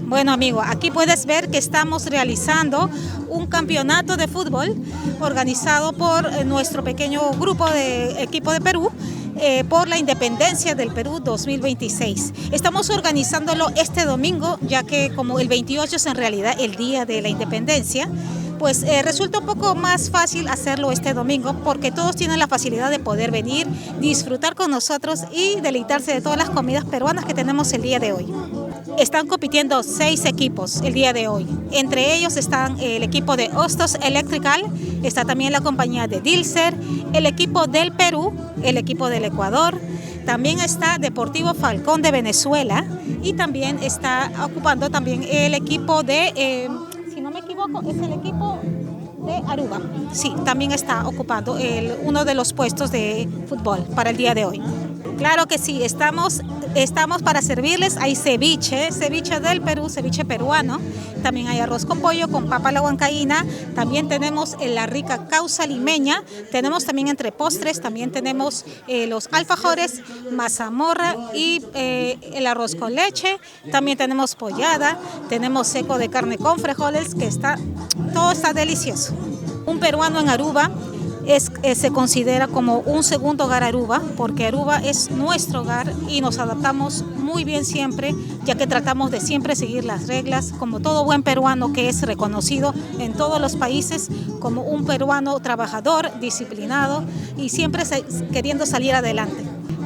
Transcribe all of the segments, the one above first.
Bueno, amigo, aquí puedes ver que estamos realizando un campeonato de fútbol organizado por nuestro pequeño grupo de equipo de Perú por la independencia del Perú 2026. Estamos organizándolo este domingo, ya que como el 28 es en realidad el día de la independencia, pues resulta un poco más fácil hacerlo este domingo porque todos tienen la facilidad de poder venir, disfrutar con nosotros y deleitarse de todas las comidas peruanas que tenemos el día de hoy. Están compitiendo 6 equipos el día de hoy. Entre ellos están el equipo de Hostos Electrical, está también la compañía de Dilser, el equipo del Perú, el equipo del Ecuador, también está Deportivo Falcón de Venezuela y también está ocupando también el equipo de, si no me equivoco, es el equipo de Aruba. Sí, también está ocupando uno de los puestos de fútbol para el día de hoy. Claro que sí, estamos para servirles. Hay ceviche del Perú, ceviche peruano. También hay arroz con pollo, con papa a la huancaína. También tenemos la rica causa limeña. Tenemos también entre postres, también tenemos los alfajores, mazamorra y el arroz con leche. También tenemos pollada, tenemos seco de carne con frijoles, todo está delicioso. Un peruano en Aruba se considera como un segundo hogar Aruba, porque Aruba es nuestro hogar y nos adaptamos muy bien siempre, ya que tratamos de siempre seguir las reglas, como todo buen peruano que es reconocido en todos los países como un peruano trabajador, disciplinado y siempre queriendo salir adelante.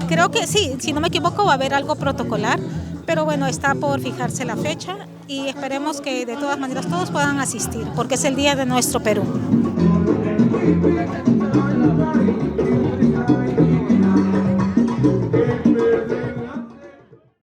Creo que sí, si no me equivoco va a haber algo protocolar, pero bueno, está por fijarse la fecha y esperemos que de todas maneras todos puedan asistir, porque es el día de nuestro Perú.